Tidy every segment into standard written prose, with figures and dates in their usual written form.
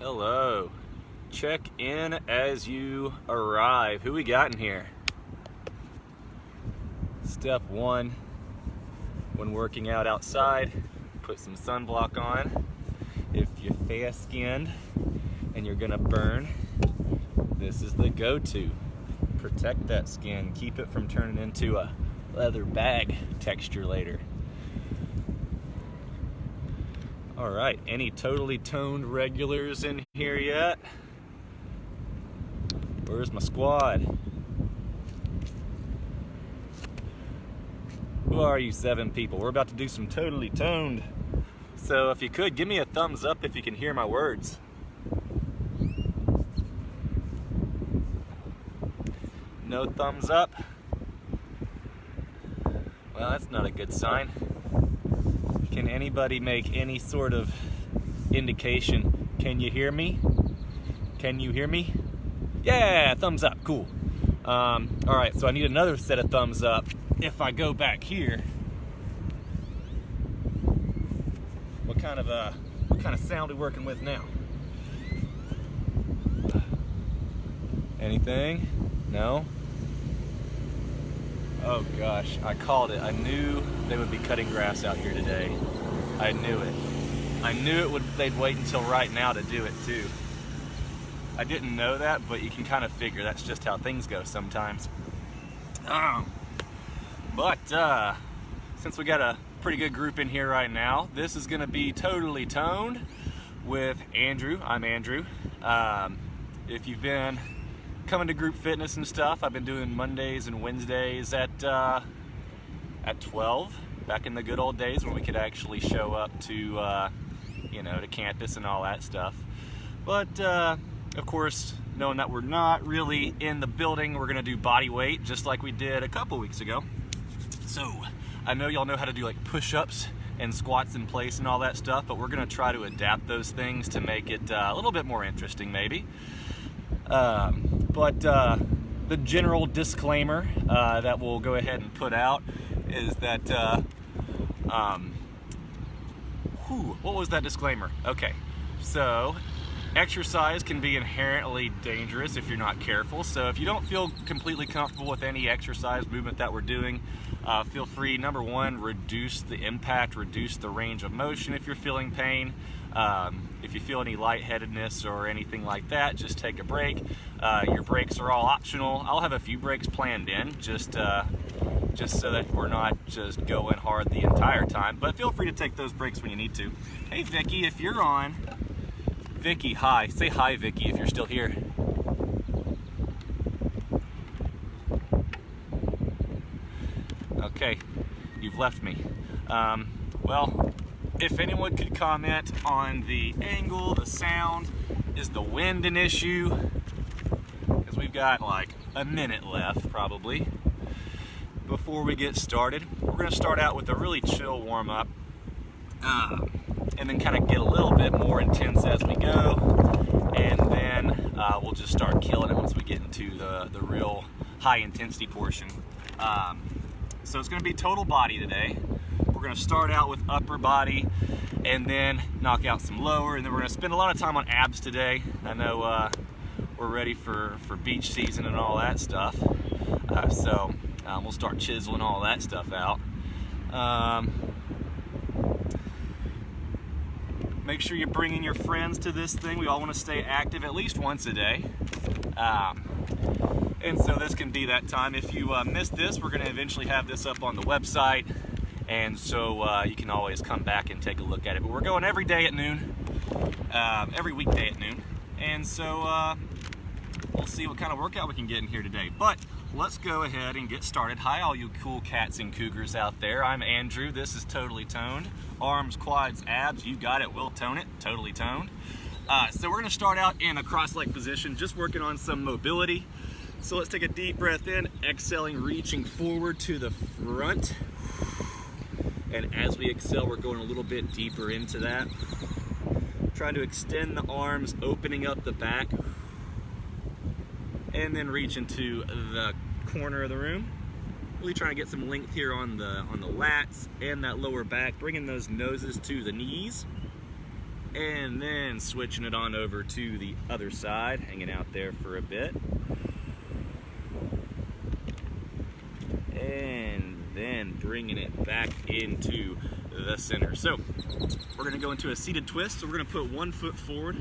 Hello. Check in as you arrive. Who we got in here? Step one, when working out outside, put some sunblock on. If you're fair-skinned and you're gonna burn, this is the go-to. Protect that skin, keep it from turning into a leather bag texture later. All right, any totally toned regulars in here yet? Where's my squad? Who are you 7 people? We're about to do some totally toned. So if you could, give me a thumbs up if you can hear my words. No thumbs up? Well, that's not a good sign. Can anybody make any sort of indication? Can you hear me? Can you hear me? Yeah, thumbs up, cool. All right, so I need another set of thumbs up. If I go back here, what kind of sound are we working with now? Anything? No? Oh gosh, I called it. I knew they would be cutting grass out here today. I knew it. I knew they'd wait until right now to do it too. I didn't know that, but you can kind of figure that's just how things go sometimes. But since we got a pretty good group in here right now, this is gonna be totally toned with Andrew. I'm Andrew. If you've been coming to group fitness and stuff, I've been doing Mondays and Wednesdays at 12, back in the good old days when we could actually show up to to campus and all that stuff. But of course, knowing that we're not really in the building, we're gonna do body weight just like we did a couple weeks ago. So I know y'all know how to do like push-ups and squats in place and all that stuff, but we're gonna try to adapt those things to make it a little bit more interesting maybe. But the general disclaimer that we'll go ahead and put out is that, what was that disclaimer? Okay, so exercise can be inherently dangerous if you're not careful. So if you don't feel completely comfortable with any exercise movement that we're doing, feel free, number one, reduce the impact, reduce the range of motion if you're feeling pain. If you feel any lightheadedness or anything like that, just take a break. Your breaks are all optional. I'll have a few breaks planned in, just so that we're not just going hard the entire time. But feel free to take those breaks when you need to. Hey Vicky, if you're on. Vicky, hi. Say hi, Vicky, if you're still here. Okay, you've left me. Well, if anyone could comment on the angle, the sound, is the wind an issue? Because we've got like a minute left, probably, before we get started. We're gonna start out with a really chill warm-up, and then kind of get a little bit more intense as we go, and then we'll just start killing it once we get into the real high-intensity portion. So it's gonna be total body today. We're gonna start out with upper body and then knock out some lower, and then we're gonna spend a lot of time on abs today. I know we're ready for beach season and all that stuff. So we'll start chiseling all that stuff out. Make sure you're bringing your friends to this thing. We all wanna stay active at least once a day. And so this can be that time. If you missed this, we're gonna eventually have this up on the website. And so you can always come back and take a look at it. But we're going every day at noon, every weekday at noon. And so we'll see what kind of workout we can get in here today. But let's go ahead and get started. Hi, all you cool cats and cougars out there. I'm Andrew. This is Totally Toned. Arms, quads, abs, you got it. We'll tone it. Totally toned. So we're going to start out in a cross-leg position, just working on some mobility. So let's take a deep breath in, exhaling, reaching forward to the front. And as we exhale, we're going a little bit deeper into that. Trying to extend the arms, opening up the back. And then reach into the corner of the room. Really trying to get some length here on the lats and that lower back, bringing those noses to the knees. and then switching it on over to the other side, hanging out there for a bit. And then bringing it back into the center. So we're gonna go into a seated twist. So we're gonna put 1 foot forward,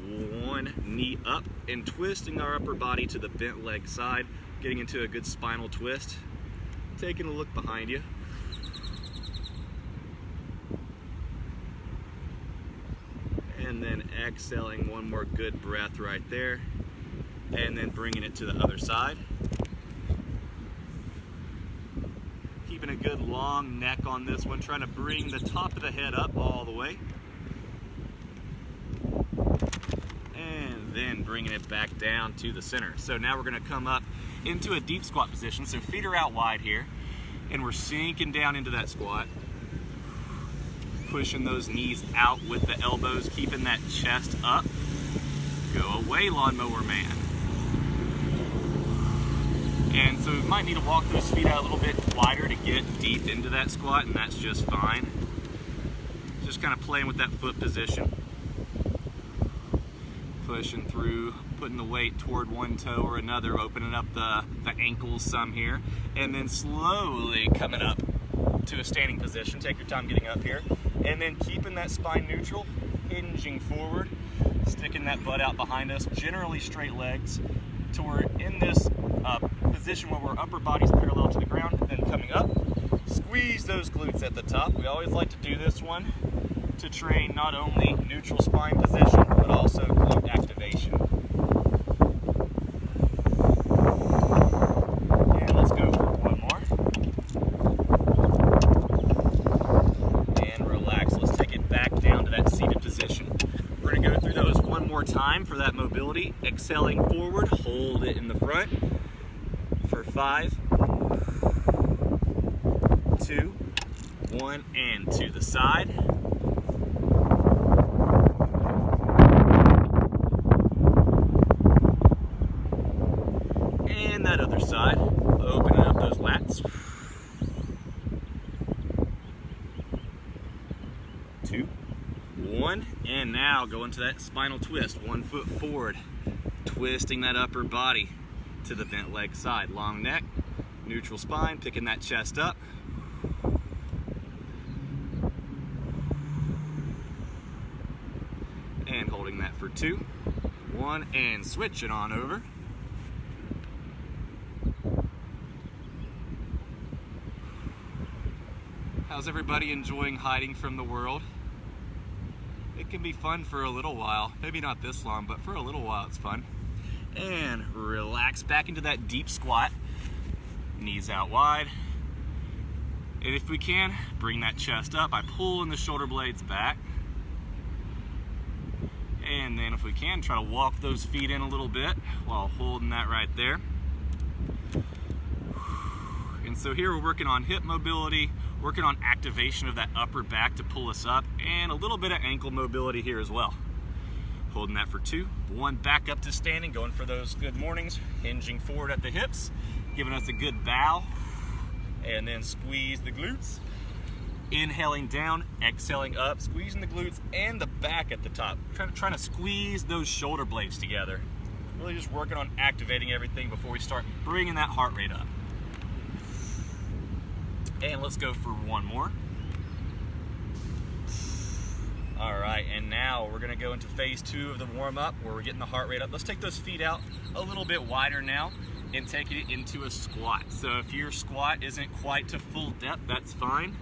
1 knee up, and twisting our upper body to the bent leg side, getting into a good spinal twist. Taking a look behind you. And then exhaling 1 more good breath right there. And then bringing it to the other side. Keeping a good long neck on this one, trying to bring the top of the head up all the way. And then bringing it back down to the center. So now we're gonna come up into a deep squat position. So feet are out wide here, and we're sinking down into that squat. Pushing those knees out with the elbows, keeping that chest up. Go away, lawnmower man. And so we might need to walk those feet out a little bit wider to get deep into that squat, and that's just fine. Just kind of playing with that foot position. Pushing through, putting the weight toward one toe or another, opening up the ankles some here, and then slowly coming up to a standing position. Take your time getting up here, and then keeping that spine neutral, hinging forward, sticking that butt out behind us, generally straight legs, till we're in this position where our upper body's parallel to the ground, then coming up, squeeze those glutes at the top. We always like to do this one to train not only neutral spine position, but also glute activation. And let's go for 1 more. And relax. Let's take it back down to that seated position. We're gonna go through those 1 more time for that mobility. Exhaling forward, hold it in the front for 5, 2, 1, and to the side. And that other side, opening up those lats. 2, 1, and now go into that spinal twist. 1 foot forward, twisting that upper body to the bent leg side. Long neck, neutral spine, picking that chest up. And holding that for 2, 1, and switch it on over. How's everybody enjoying hiding from the world? It can be fun for a little while. Maybe not this long, but for a little while it's fun. And relax back into that deep squat. Knees out wide. And if we can, bring that chest up by pulling the shoulder blades back. And then if we can, try to walk those feet in a little bit while holding that right there. And so here we're working on hip mobility, working on activation of that upper back to pull us up, and a little bit of ankle mobility here as well. Holding that for 2, 1, back up to standing, going for those good mornings, hinging forward at the hips, giving us a good bow, and then squeeze the glutes. Inhaling down, exhaling up, squeezing the glutes and the back at the top. Trying to squeeze those shoulder blades together. Really just working on activating everything before we start bringing that heart rate up. And let's go for 1 more. All right, and now we're gonna go into phase 2 of the warm-up where we're getting the heart rate up. Let's take those feet out a little bit wider now and take it into a squat. So if your squat isn't quite to full depth, that's fine.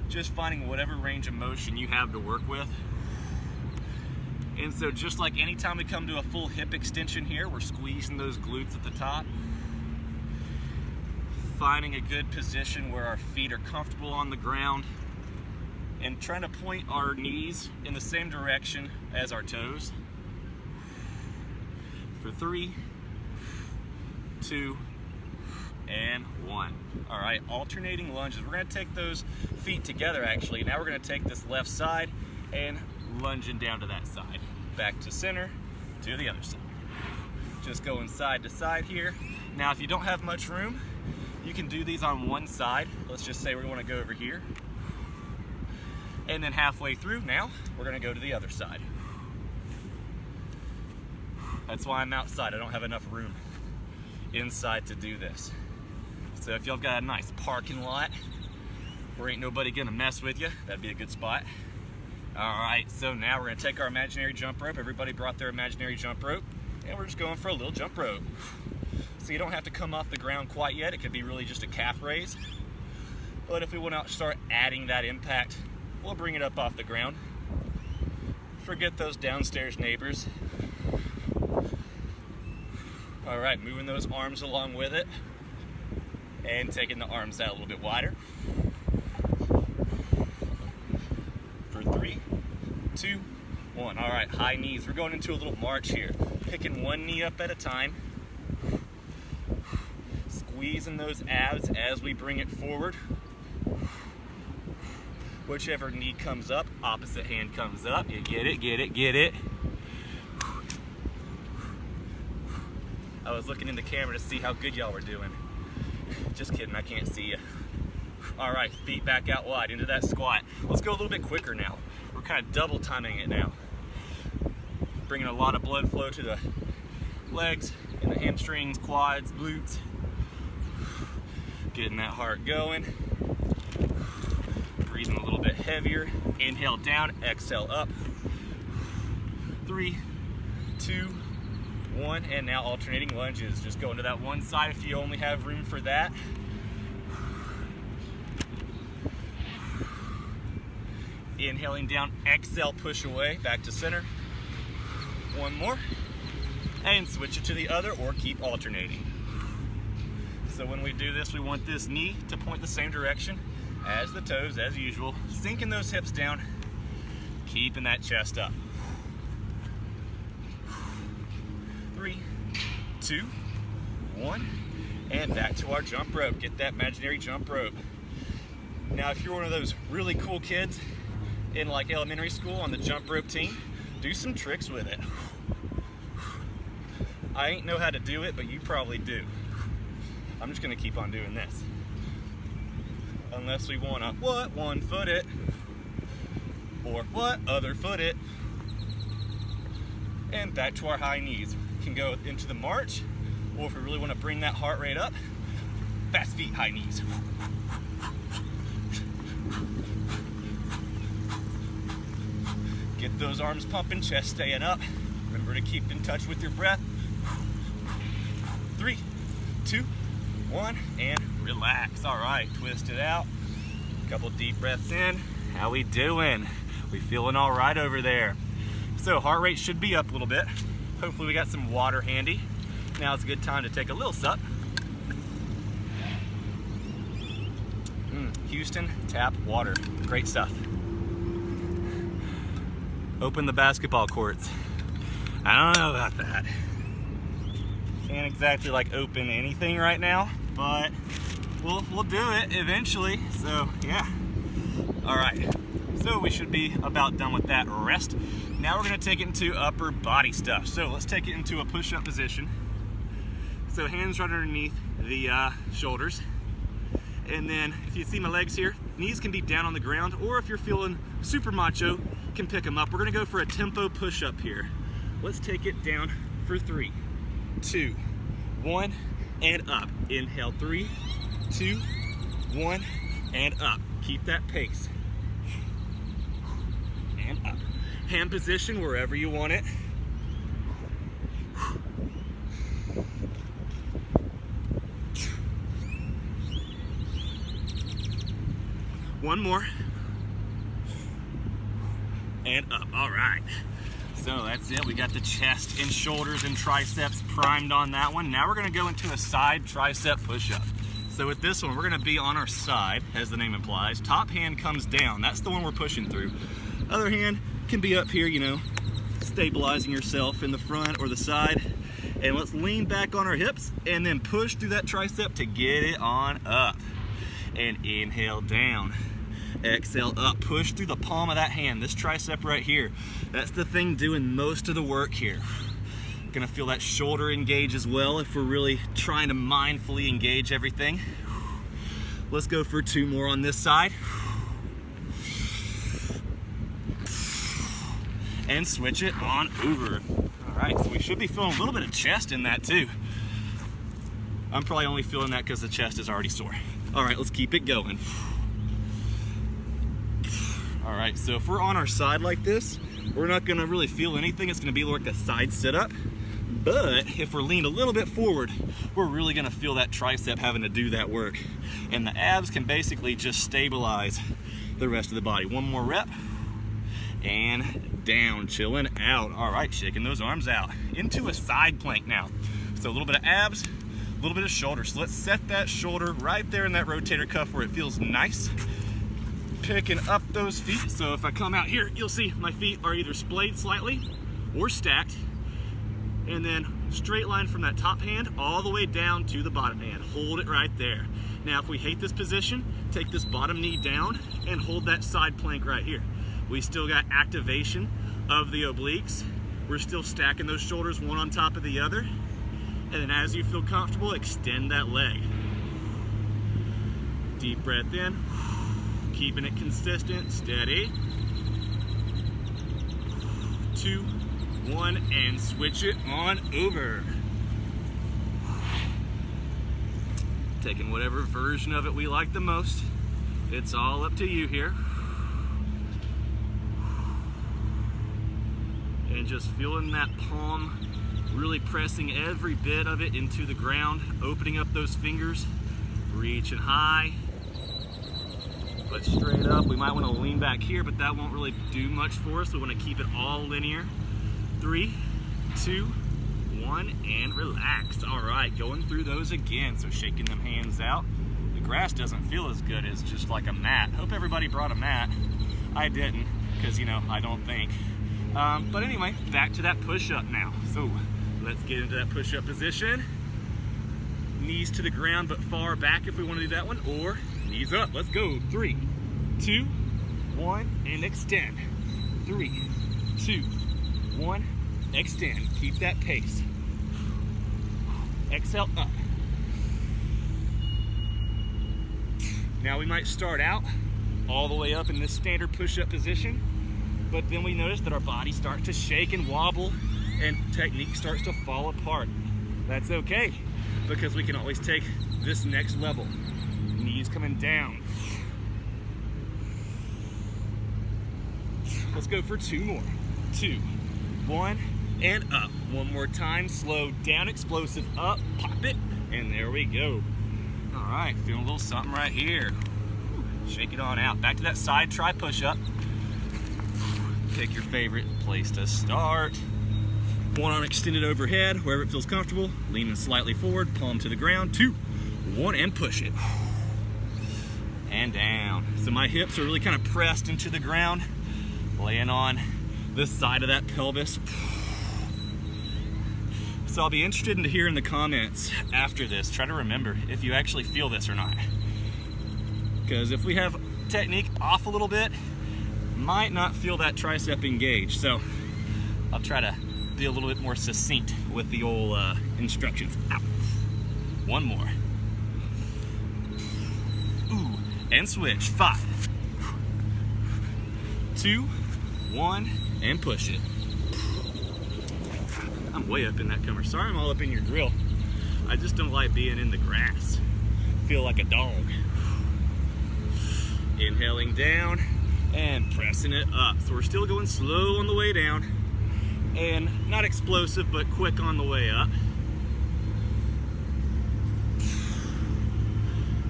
Just finding whatever range of motion you have to work with. And so just like anytime we come to a full hip extension here, we're squeezing those glutes at the top. Finding a good position where our feet are comfortable on the ground and trying to point our knees in the same direction as our toes. For 3, 2, and 1. All right, alternating lunges. We're gonna take those feet together actually. Now we're gonna take this left side and lunging down to that side. Back to center, to the other side. Just going side to side here. Now if you don't have much room, you can do these on one side. Let's just say we wanna go over here. And then halfway through, now we're gonna go to the other side. That's why I'm outside. I don't have enough room inside to do this. So if y'all got a nice parking lot where ain't nobody gonna mess with you, that'd be a good spot. All right, so now we're gonna take our imaginary jump rope. Everybody brought their imaginary jump rope, and we're just going for a little jump rope. So you don't have to come off the ground quite yet. It could be really just a calf raise. But if we want to start adding that impact, we'll bring it up off the ground. Forget those downstairs neighbors. All right, moving those arms along with it and taking the arms out a little bit wider. For 3, 2, 1. All right, high knees. We're going into a little march here. Picking one knee up at a time. Squeezing those abs as we bring it forward. Whichever knee comes up, opposite hand comes up. You get it, get it, get it. I was looking in the camera to see how good y'all were doing. Just kidding, I can't see you. All right, feet back out wide into that squat. Let's go a little bit quicker now. We're kind of double timing it now. Bringing a lot of blood flow to the legs and the hamstrings, quads, glutes. Getting that heart going. Breathing a little bit heavier. Inhale down, exhale up. 3, 2, 1, and now alternating lunges. Just going to that one side if you only have room for that. Inhaling down, exhale, push away, back to center. One more, and switch it to the other or keep alternating. So when we do this, we want this knee to point the same direction as the toes, as usual. Sinking those hips down, keeping that chest up. 3, 2, 1, and back to our jump rope. Get that imaginary jump rope. Now, if you're one of those really cool kids in like elementary school on the jump rope team, do some tricks with it. I ain't know how to do it, but you probably do. I'm just gonna keep on doing this. Unless we wanna, what, one foot it, or what, other foot it. And back to our high knees. We can go into the march, or if we really wanna bring that heart rate up, fast feet, high knees. Get those arms pumping, chest staying up. Remember to keep in touch with your breath. 3, 2, 1, and relax. All right, twist it out. Couple deep breaths in. How we doing? We feeling all right over there? So heart rate should be up a little bit. Hopefully we got some water handy. Now it's a good time to take a little sup. Houston tap water. Great stuff. Open the basketball courts. I don't know about that. Can't exactly like open anything right now, but we'll do it eventually. So yeah. All right. So we should be about done with that rest. Now we're gonna take it into upper body stuff. So let's take it into a push-up position. So hands right underneath the shoulders. And then if you see my legs here, knees can be down on the ground, or if you're feeling super macho, you can pick them up. We're gonna go for a tempo push-up here. Let's take it down for 3, 2, 1, and up. Inhale, 3, 2, 1, and up. Keep that pace. And up. Hand position wherever you want it. One more. And up. All right. So that's it. We got the chest and shoulders and triceps primed on that one. Now we're going to go into a side tricep push-up. So with this one, we're going to be on our side, as the name implies. Top hand comes down. That's the one we're pushing through. Other hand can be up here, you know, stabilizing yourself in the front or the side. And let's lean back on our hips and then push through that tricep to get it on up. And inhale down. Exhale up, push through the palm of that hand, this tricep right here. That's the thing doing most of the work here. Gonna feel that shoulder engage as well if we're really trying to mindfully engage everything. Let's go for 2 more on this side. and switch it on over. All right, so we should be feeling a little bit of chest in that too. I'm probably only feeling that because the chest is already sore. All right, let's keep it going. All right, so if we're on our side like this, we're not gonna really feel anything. It's gonna be like a side sit-up. But if we're leaned a little bit forward, we're really gonna feel that tricep having to do that work. And the abs can basically just stabilize the rest of the body. One more rep, and down, chilling out. All right, shaking those arms out. Into a side plank now. So a little bit of abs, a little bit of shoulder. So let's set that shoulder right there in that rotator cuff where it feels nice. Picking up those feet. So if I come out here, you'll see my feet are either splayed slightly or stacked. And then straight line from that top hand all the way down to the bottom hand. Hold it right there. Now, if we hate this position, take this bottom knee down and hold that side plank right here. We still got activation of the obliques. We're still stacking those shoulders one on top of the other. And then as you feel comfortable, extend that leg. Deep breath in, keeping it consistent, steady. 2, 1, and switch it on over. Taking whatever version of it we like the most. It's all up to you here. And just feeling that palm, really pressing every bit of it into the ground, opening up those fingers, reaching high, but straight up. We might want to lean back here, but that won't really do much for us. We want to keep it all linear. 3, 2, 1, and relax. All right, going through those again. So shaking them hands out. The grass doesn't feel as good as just like a mat. Hope everybody brought a mat. I didn't, because I don't think. But anyway, back to that push-up now. So let's get into that push-up position. Knees to the ground, but far back if we want to do that one, or knees up. Let's go. 3, 2, 1, and extend. 3, 2, 1, extend. Keep that pace. Exhale up. Now we might start out all the way up in this standard push-up position, but then we notice that our body starts to shake and wobble and technique starts to fall apart. That's okay, because we can always take this next level. Knees coming down. Let's go for 2 more. 2, 1, and up. One more time, slow down, explosive up, pop it, and there we go. All right, feeling a little something right here. Shake it on out. Back to that side try push-up. Pick your favorite place to start. One arm extended overhead, wherever it feels comfortable. Leaning slightly forward, palm to the ground. 2, 1, and push it. And down. So my hips are really kind of pressed into the ground, laying on this side of that pelvis. So I'll be interested in hearing the comments after this. Try to remember if you actually feel this or not. Because if we have technique off a little bit, might not feel that tricep engaged. So I'll try to be a little bit more succinct with the old instructions. Out. One more. Ooh, and switch. 5, 2, 1, and push it. I'm way up in that cover. Sorry I'm all up in your grill. I just don't like being in the grass. Feel like a dog. Inhaling down and pressing it up. So we're still going slow on the way down and not explosive, but quick on the way up.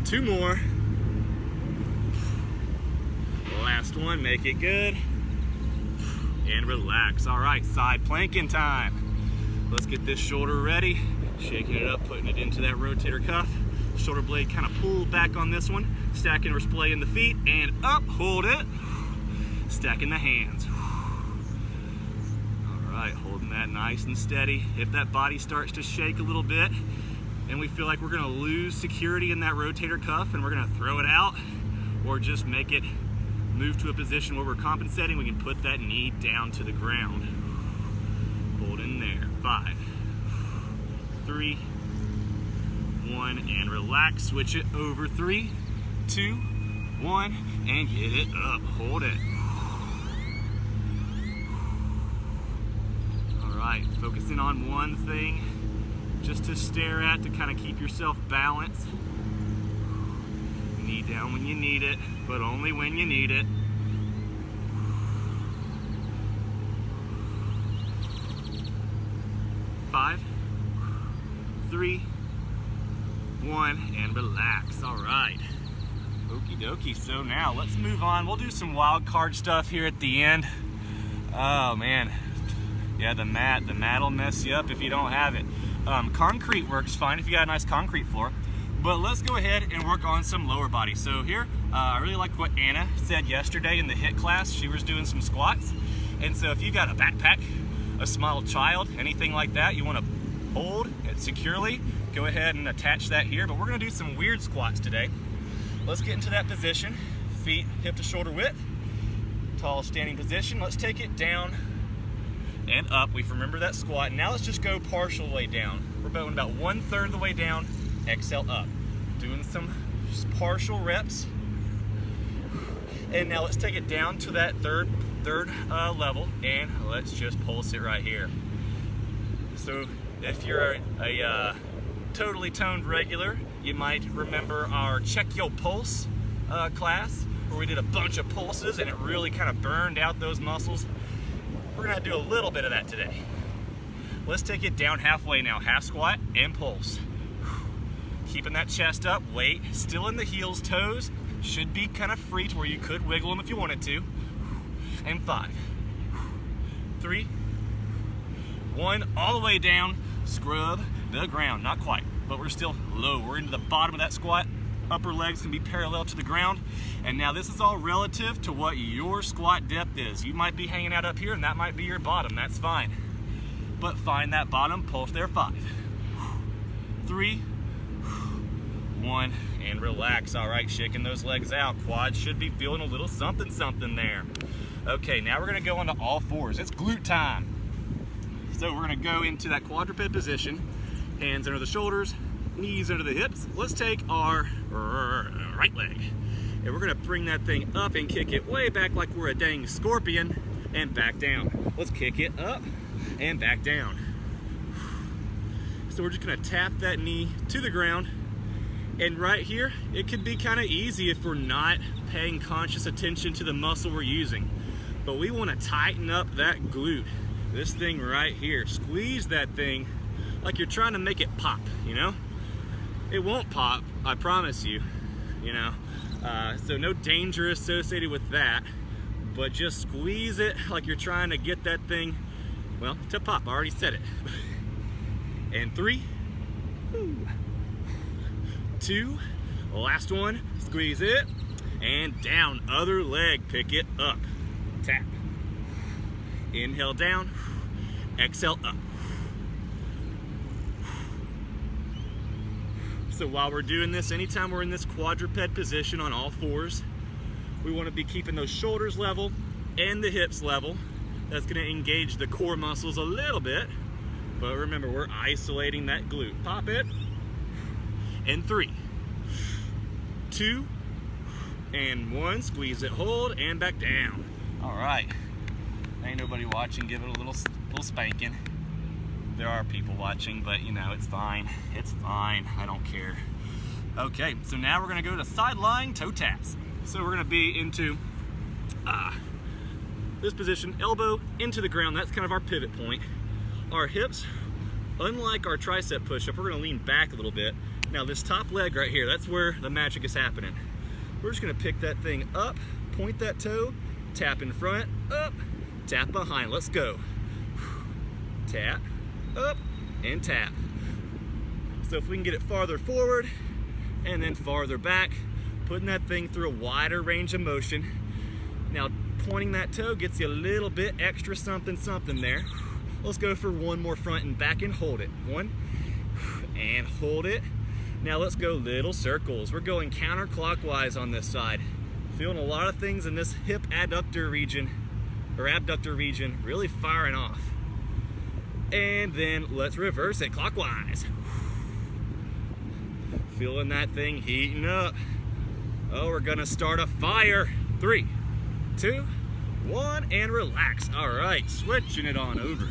2 more. Last one, make it good. And relax. All right, side planking time. Let's get this shoulder ready. Shaking it up, putting it into that rotator cuff. Shoulder blade kind of pulled back on this one. Stacking or splaying the feet and up, hold it. Stacking the hands. All right, holding that nice and steady. If that body starts to shake a little bit and we feel like we're gonna lose security in that rotator cuff and we're gonna throw it out or just make it move to a position where we're compensating, we can put that knee down to the ground. Hold in there. 5, 3, 1, and relax. Switch it over. 3, 2, 1, and get it up. Hold it. right, focusing on one thing just to stare at to kind of keep yourself balanced. Knee down when you need it, but only when you need it. Five, 3, 1, and relax. All right. Okie dokie. So now let's move on. We'll do some wild card stuff here at the end. Oh man. Yeah, the mat will mess you up if you don't have it. Concrete works fine if you got a nice concrete floor. But let's go ahead and work on some lower body. So here, I really liked what Anna said yesterday in the HIIT class. She was doing some squats. And so if you got a backpack, a small child, anything like that, you want to hold it securely, go ahead and attach that here. But we're going to do some weird squats today. Let's get into that position. Feet hip to shoulder width, tall standing position. Let's take it down and up. We've remembered that squat. Now let's just go partial way down. We're going about 1/3 of the way down, exhale up. Doing some just partial reps. And now let's take it down to that third level, and let's just pulse it right here. So if you're a totally toned regular, you might remember our check your pulse class, where we did a bunch of pulses and it really kind of burned out those muscles. We're gonna do a little bit of that today. Let's take it down halfway now, half squat and pulse. Keeping that chest up, weight still in the heels, toes should be kind of free to where you could wiggle them if you wanted to. And 5, 3, 1, all the way down, scrub the ground. Not quite, but we're still low. We're into the bottom of that squat. Upper legs can be parallel to the ground. And now this is all relative to what your squat depth is. You might be hanging out up here and that might be your bottom, that's fine. But find that bottom, pulse there, 5, 3, 1, and relax. All right, shaking those legs out. Quads should be feeling a little something there. Okay, now we're gonna go onto all fours. It's glute time. So we're gonna go into that quadruped position, hands under the shoulders, knees under the hips. Let's take our right leg, and we're gonna bring that thing up and kick it way back like we're a dang scorpion, and back down. Let's kick it up and back down. So we're just gonna tap that knee to the ground. And right here, it can be kind of easy if we're not paying conscious attention to the muscle we're using. But we want to tighten up that glute. This thing right here. Squeeze that thing like you're trying to make it pop, you know? It won't pop, I promise you, you know? So no danger associated with that, but just squeeze it like you're trying to get that thing, well, to pop. I already said it. And 3, 2, last one, squeeze it, and down, other leg, pick it up, tap, inhale down, exhale up. So while we're doing this, anytime we're in this quadruped position on all fours, we want to be keeping those shoulders level and the hips level. That's going to engage the core muscles a little bit, but remember, we're isolating that glute. Pop it. And 3, 2, and 1. Squeeze it, hold, and back down. All right. Ain't nobody watching. Give it a little spanking. There are people watching, but you know, it's fine. It's fine. I don't care. Okay, so now we're gonna go to side lying toe taps. So we're gonna be into this position, elbow into the ground. That's kind of our pivot point. Our hips, unlike our tricep push-up, we're gonna lean back a little bit. Now this top leg right here, that's where the magic is happening. We're just gonna pick that thing up, point that toe, tap in front, up, tap behind. Let's go. Tap, up, and tap. So if we can get it farther forward and then farther back, putting that thing through a wider range of motion. Now pointing that toe gets you a little bit extra something there. Let's go for one more front and back and hold it. 1, and hold it. Now let's go little circles. We're going counterclockwise on this side. Feeling a lot of things in this hip adductor region, or abductor region, really firing off. And then let's reverse it clockwise. Feeling that thing heating up. Oh, we're gonna start a fire. 3, 2, 1, and relax. All right, switching it on over.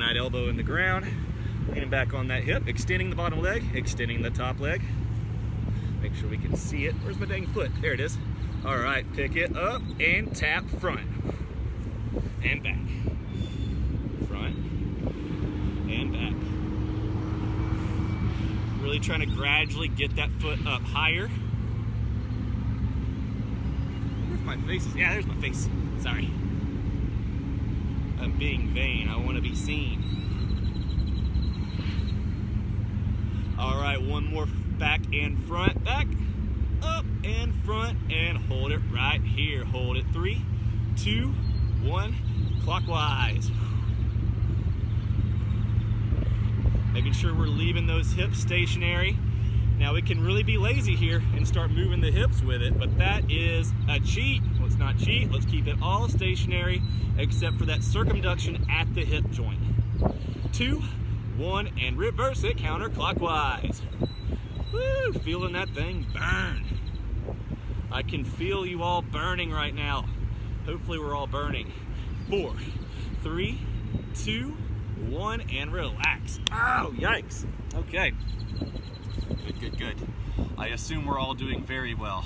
that elbow in the ground, leaning back on that hip, extending the bottom leg, extending the top leg. Make sure we can see it. Where's my dang foot? There it is. All right, pick it up and tap front and back. Front and back. Really trying to gradually get that foot up higher. Where's my face? Yeah, there's my face. Sorry. I'm being vain. I want to be seen. All right, one more back and front. Back, up and front, and hold it right here. Hold it. 3, 2, 1. Clockwise. Making sure we're leaving those hips stationary. Now we can really be lazy here and start moving the hips with it, but that is a cheat. Let's not cheat. Let's keep it all stationary except for that circumduction at the hip joint. 2, 1, and reverse it counterclockwise. Woo, feeling that thing burn. I can feel you all burning right now. Hopefully we're all burning. 4, 3, 2, 1, and relax. Oh, yikes. Okay. Good, good, good. I assume we're all doing very well.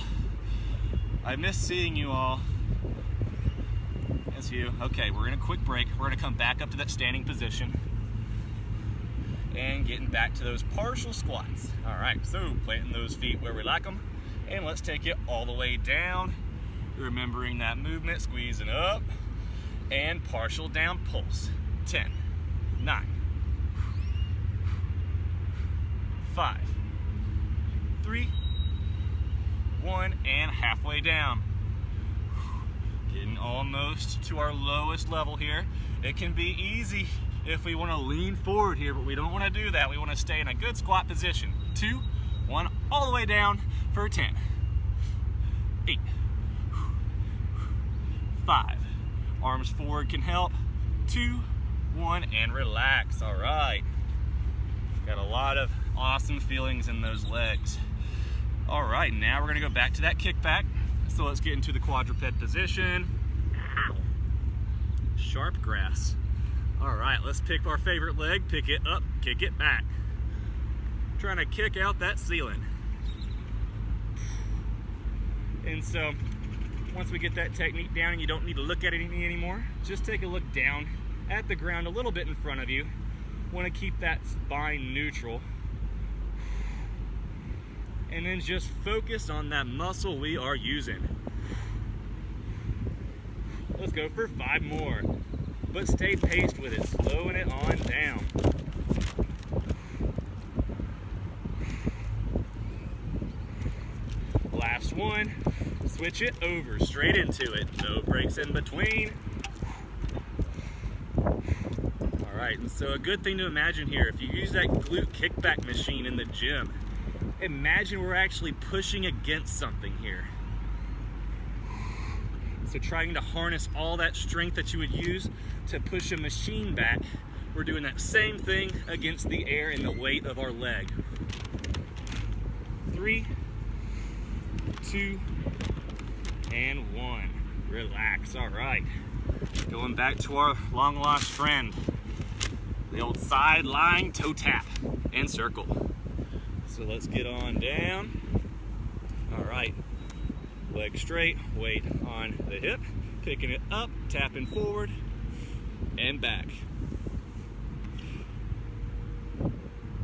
I miss seeing you all. That's you. Okay, we're in a quick break. We're gonna come back up to that standing position and getting back to those partial squats. All right, so planting those feet where we like them, and let's take it all the way down. Remembering that movement, squeezing up, and partial down pulse. 10, 9, 5, 3, 1, and halfway down. Getting almost to our lowest level here. It can be easy if we want to lean forward here, but we don't want to do that. We want to stay in a good squat position. 2, 1, all the way down for 10, 8, 5. Arms forward can help. 2, 1, and relax. All right. Got a lot of awesome feelings in those legs. All right, now we're gonna go back to that kickback. So let's get into the quadruped position. Sharp grass. All right, let's pick our favorite leg, pick it up, kick it back. Trying to kick out that ceiling. And so, once we get that technique down and you don't need to look at it anymore, just take a look down at the ground a little bit in front of you. Want to keep that spine neutral. And then just focus on that muscle we are using. Let's go for 5 more. But stay paced with it, slowing it on down. Last one. Switch it over, straight into it. No breaks in between. All right, and so a good thing to imagine here, if you use that glute kickback machine in the gym, imagine we're actually pushing against something here. So trying to harness all that strength that you would use to push a machine back, we're doing that same thing against the air and the weight of our leg. 3, 2, and 1. Relax. All right. Going back to our long lost friend, the old side lying toe tap and circle. So let's get on down. All right. Leg straight, weight on the hip, picking it up, tapping forward and back.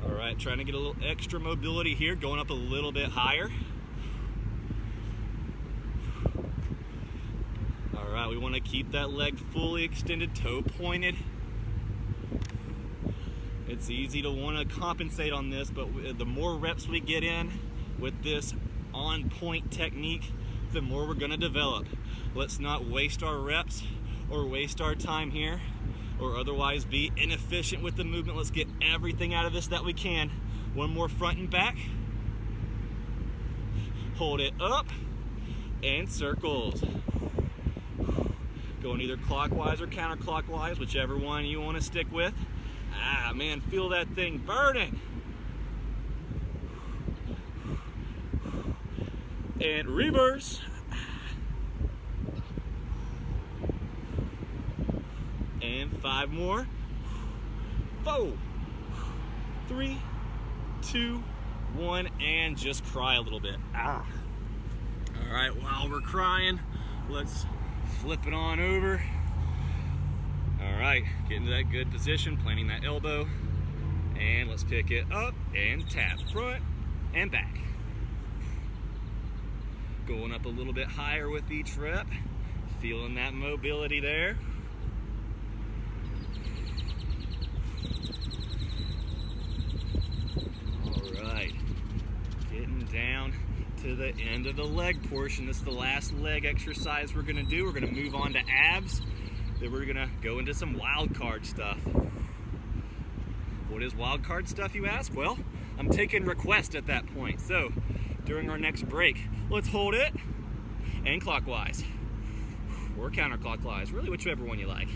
All right, trying to get a little extra mobility here, going up a little bit higher. All right, we want to keep that leg fully extended, toe pointed. It's easy to want to compensate on this, but the more reps we get in with this on-point technique, the more we're going to develop. Let's not waste our reps or waste our time here or otherwise be inefficient with the movement. Let's get everything out of this that we can. One more front and back. Hold it up and circles. Going either clockwise or counterclockwise, whichever one you want to stick with. Ah, man, feel that thing burning. And reverse. And 5 more. 4, 3, 2, 1, and just cry a little bit. Ah. All right, while we're crying, let's flip it on over. All right, get into that good position, planting that elbow, and let's pick it up and tap front and back. Going up a little bit higher with each rep, feeling that mobility there. All right, getting down to the end of the leg portion. This is the last leg exercise we're gonna do. We're gonna move on to abs. Then we're gonna go into some wild card stuff. What is wild card stuff, you ask? Well, I'm taking requests at that point. So during our next break, let's hold it and clockwise or counterclockwise, really whichever one you like.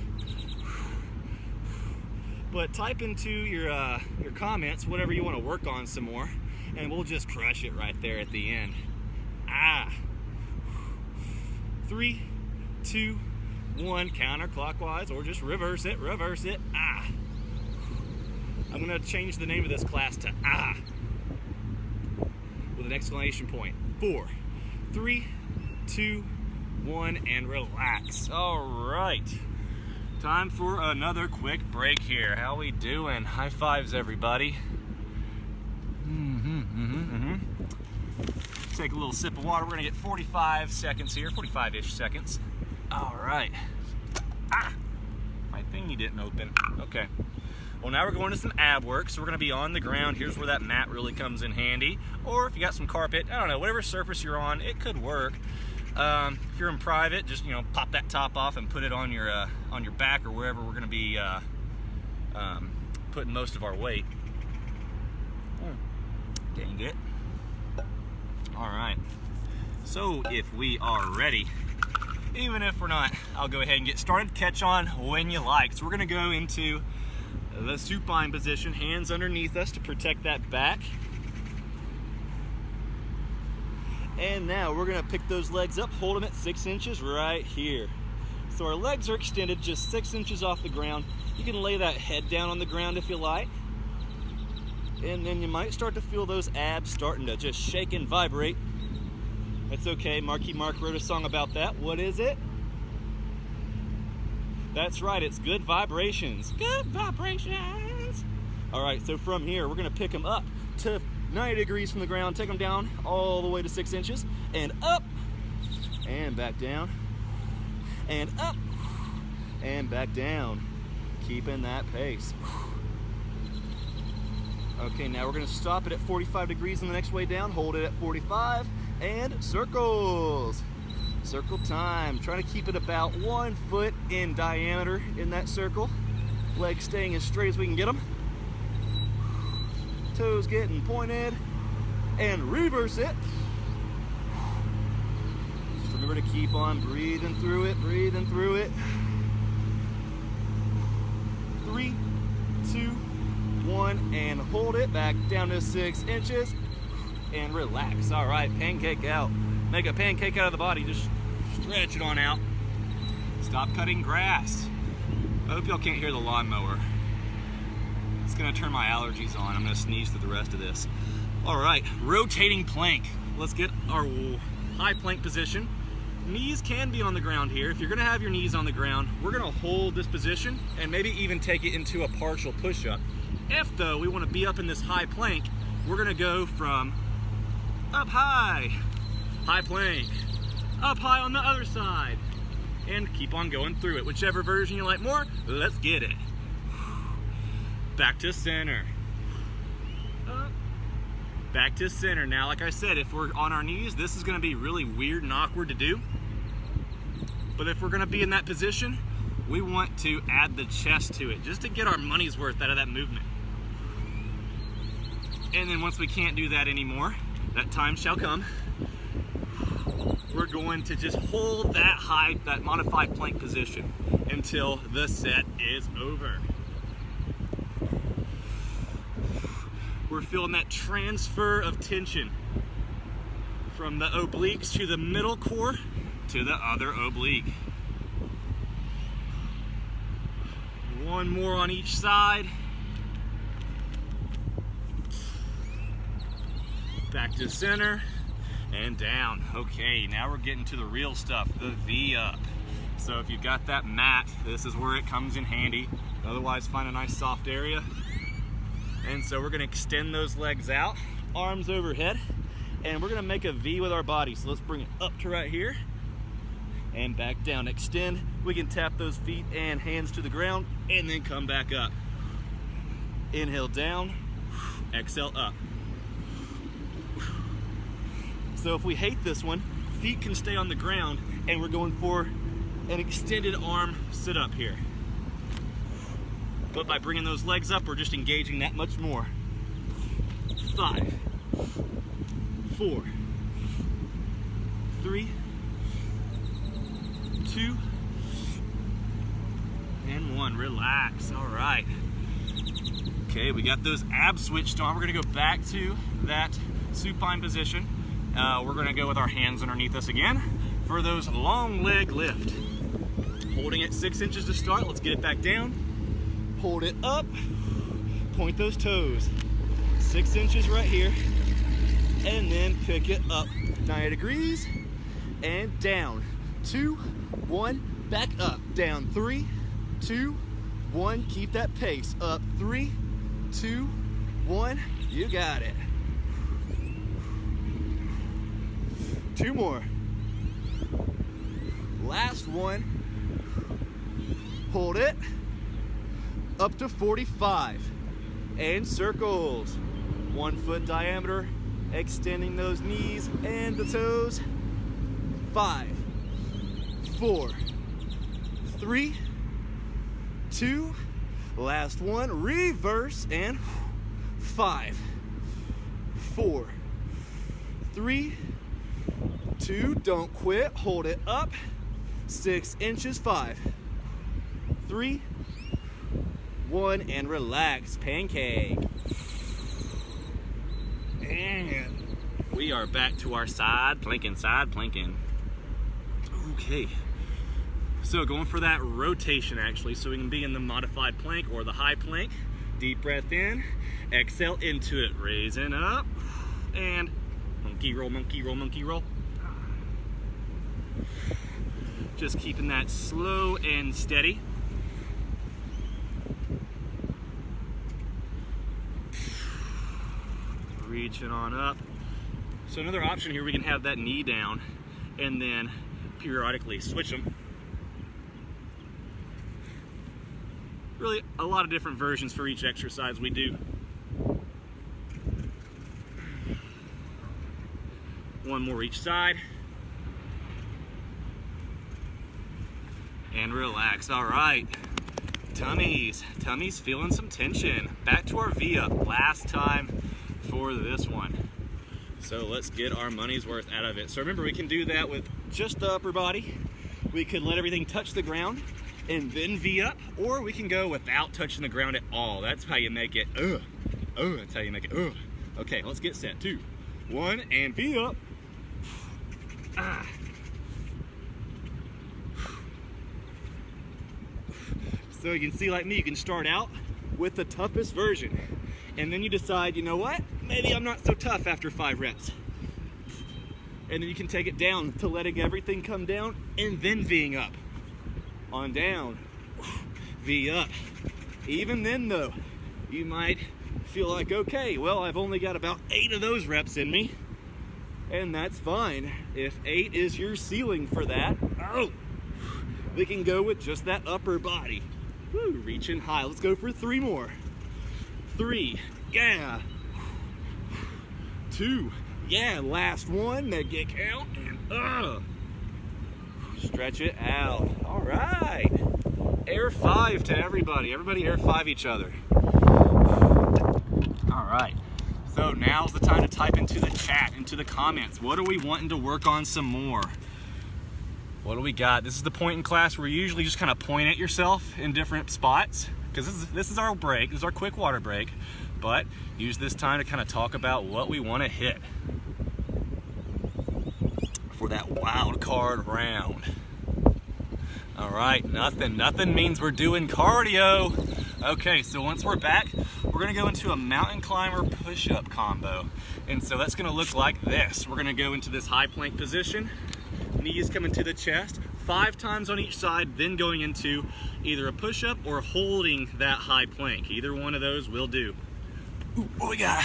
But type into your comments whatever you want to work on some more, and we'll just crush it right there at the end. 3, 2, 1, counterclockwise, or just reverse it. I'm gonna change the name of this class to with an exclamation point. 4, 3, 2, 1, and relax. All right, time for another quick break here. How we doing? High fives, everybody. Take a little sip of water. We're gonna get 45 seconds here, 45-ish seconds. All right. My thingy didn't open. Okay. Well, now we're going to some ab work. So we're gonna be on the ground. Here's where that mat really comes in handy. Or if you got some carpet, I don't know, whatever surface you're on, it could work. If you're in private, just pop that top off and put it on your back or wherever we're gonna be putting most of our weight. Dang it. All right, so if we are ready, even if we're not, I'll go ahead and get started. Catch on when you like. So we're gonna go into the supine position, hands underneath us to protect that back. And now we're gonna pick those legs up, hold them at 6 inches right here. So our legs are extended just 6 inches off the ground. You can lay that head down on the ground if you like. And then you might start to feel those abs starting to just shake and vibrate. That's okay, Marky Mark wrote a song about that. What is it? That's right, it's good vibrations. Good vibrations. All right, so from here, we're gonna pick them up to 90 degrees from the ground, take them down all the way to 6 inches, and up, and back down, and up, and back down. Keeping that pace. Okay, now we're gonna stop it at 45 degrees on the next way down, hold it at 45, and circles. Circle time. Trying to keep it about 1 foot in diameter in that circle. Legs staying as straight as we can get them. Toes getting pointed, and reverse it. Just remember to keep on breathing through it, 3, 2, 1, and hold it back down to 6 inches and relax. All right, pancake out. Make a pancake out of the body, just stretch it on out. Stop cutting grass. I hope y'all can't hear the lawnmower. It's gonna turn my allergies on. I'm gonna sneeze through the rest of this. All right, rotating plank. Let's get our high plank position. Knees can be on the ground here. If you're gonna have your knees on the ground, we're gonna hold this position and maybe even take it into a partial push-up. If though we wanna be up in this high plank, we're gonna go from up high, high plank, up high on the other side, and keep on going through it. Whichever version you like more, let's get it. Back to center. Up. Back to center. Now, like I said, if we're on our knees, this is gonna be really weird and awkward to do. But if we're gonna be in that position, we want to add the chest to it, just to get our money's worth out of that movement. And then once we can't do that anymore, that time shall come, we're going to just hold that modified plank position until the set is over. We're feeling that transfer of tension from the obliques to the middle core to the other oblique. One more on each side. back to center, and down. Okay, now we're getting to the real stuff, the V up. So if you've got that mat, this is where it comes in handy. Otherwise, find a nice soft area. And so we're gonna extend those legs out, arms overhead, and we're gonna make a V with our body. So let's bring it up to right here and back down. Extend. We can tap those feet and hands to the ground and then come back up. Inhale down, exhale up. So if we hate this one, feet can stay on the ground, and we're going for an extended arm sit up here. But by bringing those legs up, we're just engaging that much more. 5, 4, 3, 2, and 1. Relax. All right. Okay, we got those abs switched on. We're gonna go back to that supine position. We're gonna go with our hands underneath us again for those long leg lift. Holding it 6 inches to start. Let's get it back down. Hold it up. Point those toes. 6 inches right here. And then pick it up. 90 degrees. And down. 2, 1. Back up. Down. 3, 2, 1. Keep that pace. Up. 3, 2, 1. You got it. 2 more. Last one. Hold it. Up to 45. And circles. 1 foot diameter. Extending those knees and the toes. 5, 4, 3, 2. Last one. Reverse and 5, 4, 3, 2. Don't quit. Hold it up. 6 inches. 5, 3, 1, and relax. Pancake. And we are back to our side planking, Okay. So going for that rotation actually, so we can be in the modified plank or the high plank. Deep breath in, exhale into it, raising up, and monkey roll, monkey roll, monkey roll. Just keeping that slow and steady. Reaching on up. So another option here, we can have that knee down and then periodically switch them. Really a lot of different versions for each exercise we do. One more each side. And relax. All right. Tummies feeling some tension. Back to our V up. Last time for this one. So let's get our money's worth out of it. So remember, we can do that with just the upper body. We could let everything touch the ground and then V up, or we can go without touching the ground at all. That's how you make it, that's how you make it, Okay, let's get set. 2, 1, and V up. So you can see, like me, you can start out with the toughest version. And then you decide, you know what? Maybe I'm not so tough after 5 reps. And then you can take it down to letting everything come down and then V'ing up. On down, V up. Even then though, you might feel like, okay, well, I've only got about 8 of those reps in me. And that's fine. If 8 is your ceiling for that, we can go with just that upper body. Woo, reaching high. Let's go for 3 more. 3, yeah. 2, yeah. Last one, make it count, and stretch it out. All right. Air 5 to everybody. Everybody air 5 each other. All right. So now's the time to type into the chat, into the comments. What are we wanting to work on some more? What do we got? This is the point in class where you usually just kind of point at yourself in different spots, because this is our break. This is our quick water break. But use this time to kind of talk about what we want to hit for that wild card round. All right, nothing means we're doing cardio. Okay, so once we're back, we're gonna go into a mountain climber push-up combo. And so that's gonna look like this. We're gonna go into this high plank position, knees coming to the chest, 5 times on each side, then going into either a push-up or holding that high plank. Either one of those will do. Ooh, what we got?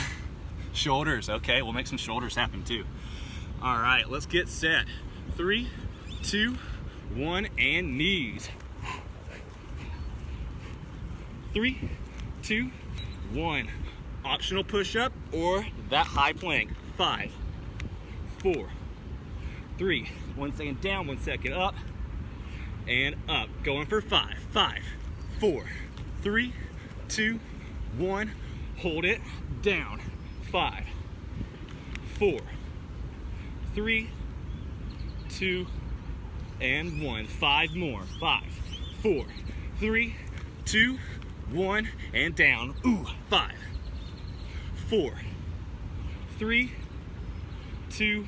Shoulders. Okay, we'll make some shoulders happen too. All right, let's get set. 3, 2, 1, and knees. 3, 2, 1. Optional push-up or that high plank. 5, 4, 3. 1 second down, 1 second up, and up. Going for 5, 5, 4, 3, 2, 1. Hold it down. 5, 4, 3, 2, and 1. 5 more. 5, 4, 3, 2, 1, and down. Ooh, 5, 4, 3, 2,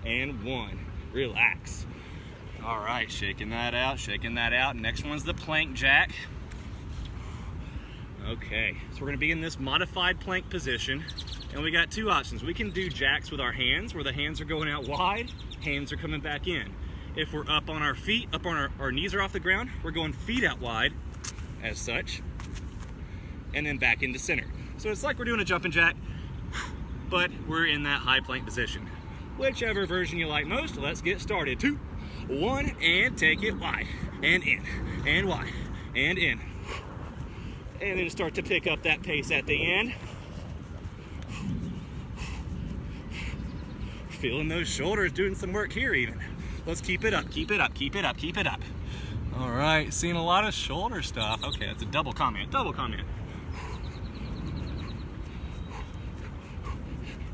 and 1. Relax. All right, shaking that out, shaking that out. Next one's the plank jack. Okay, so we're gonna be in this modified plank position, and we got 2 options. We can do jacks with our hands, where the hands are going out wide, hands are coming back in. If we're up on our feet, up on our knees are off the ground, we're going feet out wide, as such, and then back into center. So it's like we're doing a jumping jack, but we're in that high plank position. Whichever version you like most, let's get started. 2, 1, and take it wide, and in, and wide, and in. And then start to pick up that pace at the end. Feeling those shoulders doing some work here even. Let's keep it up, keep it up, keep it up, keep it up. All right, seeing a lot of shoulder stuff. Okay, that's a double comment, double comment.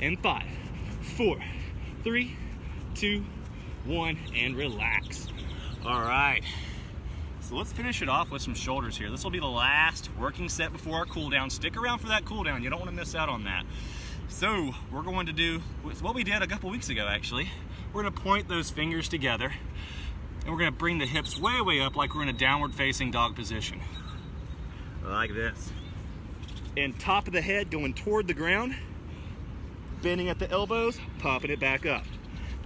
And 5, 4, 3, 2, 1, and relax. All right. So let's finish it off with some shoulders here. This will be the last working set before our cool down. Stick around for that cool down. You don't want to miss out on that. So we're going to do what we did a couple weeks ago, actually. We're going to point those fingers together, and we're going to bring the hips way, way up like we're in a downward facing dog position. Like this. And top of the head going toward the ground, bending at the elbows, popping it back up.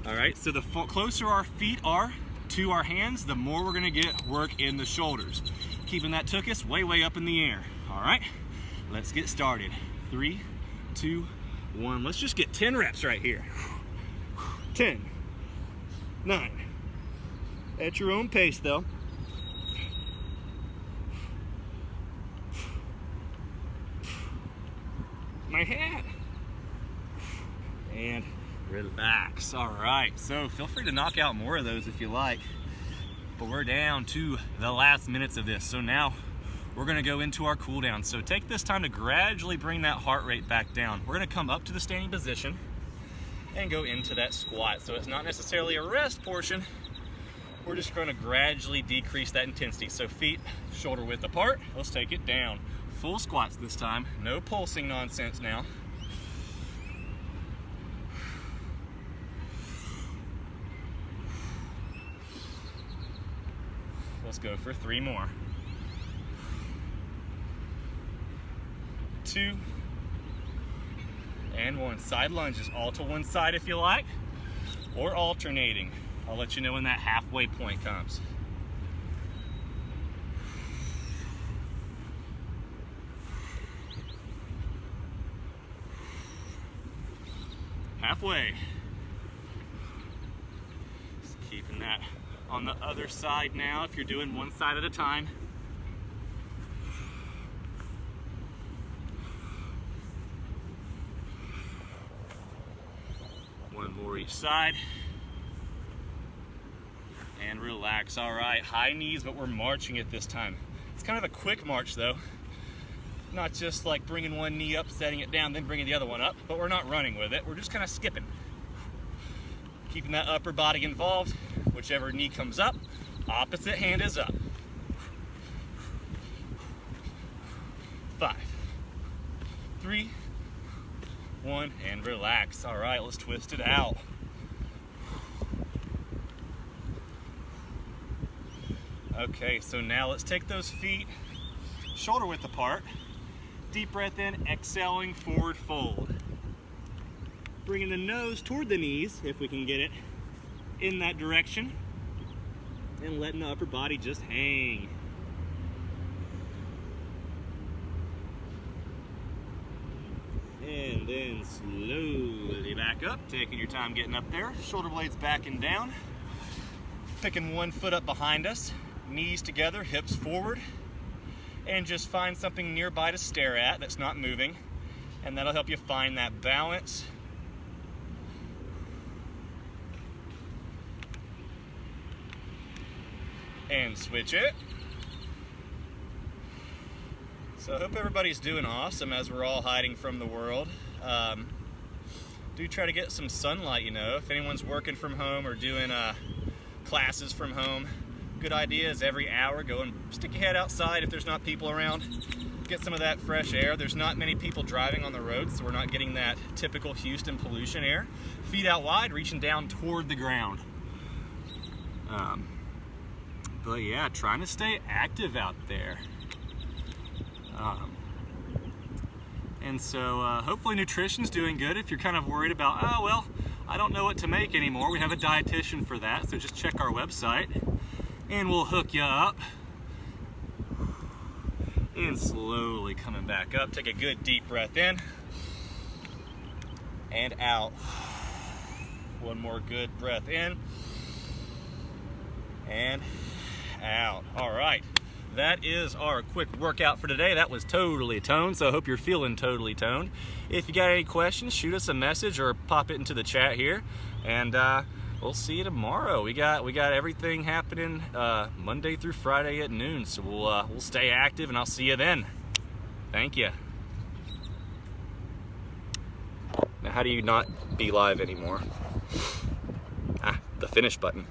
All right, so the closer our feet are to our hands, the more we're gonna get work in the shoulders. Keeping that tuchus way, way up in the air. All right, let's get started. 3, 2, 1. Let's just get 10 reps right here. 10, 9. At your own pace though. My hat. And relax. All right, so feel free to knock out more of those if you like, but we're down to the last minutes of this. So now we're gonna go into our cool down. So take this time to gradually bring that heart rate back down. We're gonna come up to the standing position and go into that squat. So it's not necessarily a rest portion. We're just gonna gradually decrease that intensity. So feet shoulder width apart. Let's take it down. Full squats this time. No pulsing nonsense now. Let's go for 3 more. 2, and 1. Side lunges, all to one side if you like, or alternating. I'll let you know when that halfway point comes. Halfway. Just keeping that on the other side now if you're doing one side at a time. One more each side. And relax. All right, high knees, but we're marching it this time. It's kind of a quick march though. Not just like bringing one knee up, setting it down, then bringing the other one up, but we're not running with it. We're just kind of skipping. Keeping that upper body involved. Whichever knee comes up, opposite hand is up. 5, 3, 1, and relax. All right, let's twist it out. Okay, so now let's take those feet shoulder width apart. Deep breath in, exhaling, forward fold. Bringing the nose toward the knees, if we can get it in that direction, and letting the upper body just hang. And then slowly back up, taking your time getting up there. Shoulder blades back and down. Picking one foot up behind us, knees together, hips forward, and just find something nearby to stare at that's not moving, and that'll help you find that balance. And switch it. So I hope everybody's doing awesome as we're all hiding from the world. Do try to get some sunlight, you know. If anyone's working from home or doing classes from home, good idea is every hour go and stick your head outside if there's not people around. Get some of that fresh air. There's not many people driving on the road, so we're not getting that typical Houston pollution air. Feet out wide, reaching down toward the ground. But yeah, trying to stay active out there. And so hopefully nutrition's doing good. If you're kind of worried about, oh, well, I don't know what to make anymore, we have a dietitian for that, so just check our website and we'll hook you up. And slowly coming back up. Take a good deep breath in and out. One more good breath in and out. All right. That is our quick workout for today. That was totally toned, so I hope you're feeling totally toned. If you got any questions, shoot us a message or pop it into the chat here, and we'll see you tomorrow. We got everything happening Monday through Friday at noon, so we'll stay active, and I'll see you then. Thank you. Now, how do you not be live anymore? The finish button.